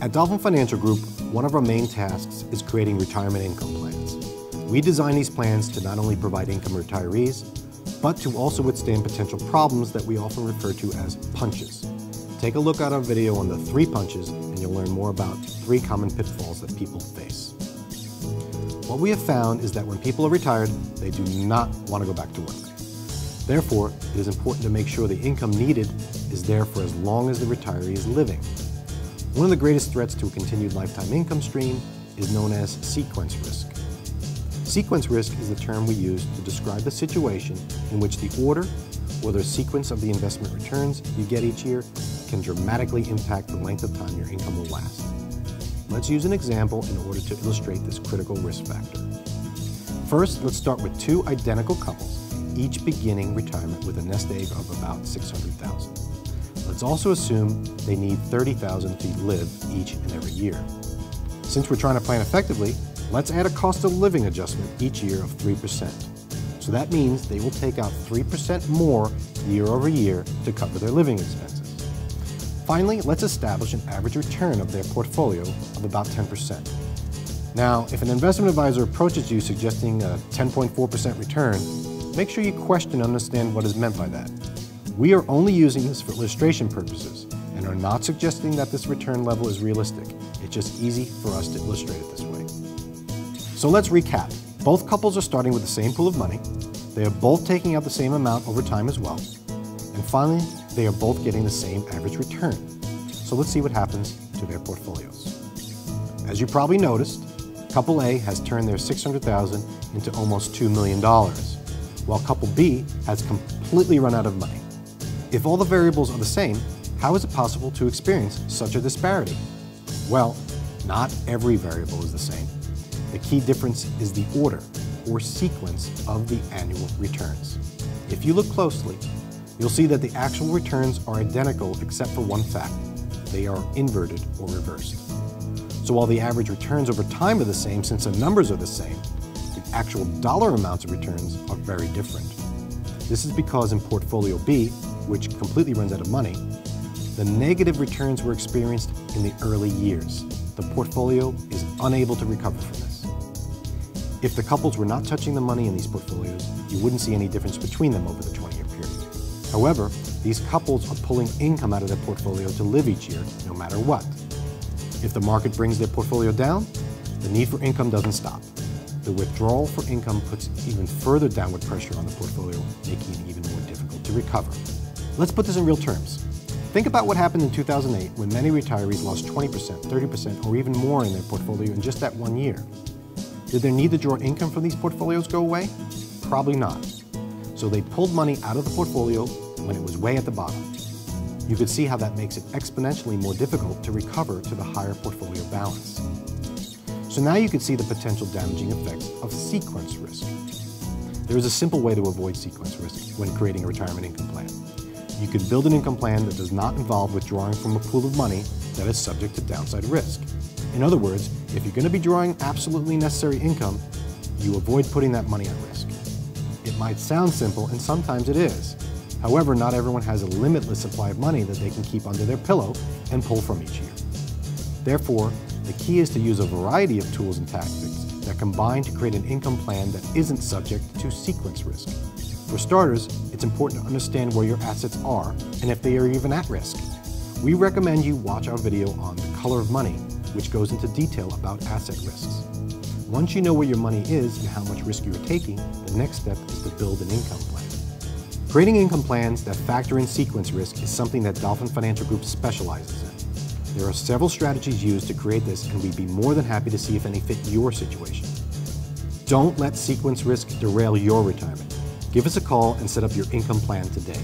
At Dolphin Financial Group, one of our main tasks is creating retirement income plans. We design these plans to not only provide income to retirees, but to also withstand potential problems that we often refer to as punches. Take a look at our video on the 3 punches and you'll learn more about 3 common pitfalls that people face. What we have found is that when people are retired, they do not want to go back to work. Therefore, it is important to make sure the income needed is there for as long as the retiree is living. One of the greatest threats to a continued lifetime income stream is known as sequence risk. Sequence risk is the term we use to describe the situation in which the order or the sequence of the investment returns you get each year can dramatically impact the length of time your income will last. Let's use an example in order to illustrate this critical risk factor. First, let's start with 2 identical couples, each beginning retirement with a nest egg of about $600,000. Let's also assume they need $30,000 to live each and every year. Since we're trying to plan effectively, let's add a cost of living adjustment each year of 3%. So that means they will take out 3% more year over year to cover their living expenses. Finally, let's establish an average return of their portfolio of about 10%. Now, if an investment advisor approaches you suggesting a 10.4% return, make sure you question and understand what is meant by that. We are only using this for illustration purposes and are not suggesting that this return level is realistic. It's just easy for us to illustrate it this way. So let's recap. Both couples are starting with the same pool of money. They are both taking out the same amount over time as well. And finally, they are both getting the same average return. So let's see what happens to their portfolios. As you probably noticed, Couple A has turned their $600,000 into almost $2 million, while Couple B has completely run out of money. If all the variables are the same, how is it possible to experience such a disparity? Well, not every variable is the same. The key difference is the order or sequence of the annual returns. If you look closely, you'll see that the actual returns are identical except for one fact. They are inverted or reversed. So while the average returns over time are the same since the numbers are the same, the actual dollar amounts of returns are very different. This is because in Portfolio B, which completely runs out of money, the negative returns were experienced in the early years. The portfolio is unable to recover from this. If the couples were not touching the money in these portfolios, you wouldn't see any difference between them over the 20-year period. However, these couples are pulling income out of their portfolio to live each year, no matter what. If the market brings their portfolio down, the need for income doesn't stop. The withdrawal for income puts even further downward pressure on the portfolio, making it even more difficult to recover. Let's put this in real terms. Think about what happened in 2008 when many retirees lost 20%, 30%, or even more in their portfolio in just that 1 year. Did their need to draw income from these portfolios go away? Probably not. So they pulled money out of the portfolio when it was way at the bottom. You could see how that makes it exponentially more difficult to recover to the higher portfolio balance. So now you can see the potential damaging effects of sequence risk. There is a simple way to avoid sequence risk when creating a retirement income plan. You can build an income plan that does not involve withdrawing from a pool of money that is subject to downside risk. In other words, if you're going to be drawing absolutely necessary income, you avoid putting that money at risk. It might sound simple, and sometimes it is. However, not everyone has a limitless supply of money that they can keep under their pillow and pull from each year. Therefore, the key is to use a variety of tools and tactics that combine to create an income plan that isn't subject to sequence risk. For starters, it's important to understand where your assets are and if they are even at risk. We recommend you watch our video on the color of money, which goes into detail about asset risks. Once you know where your money is and how much risk you are taking, the next step is to build an income plan. Creating income plans that factor in sequence risk is something that Dolphin Financial Group specializes in. There are several strategies used to create this, and we'd be more than happy to see if any fit your situation. Don't let sequence risk derail your retirement. Give us a call and set up your income plan today.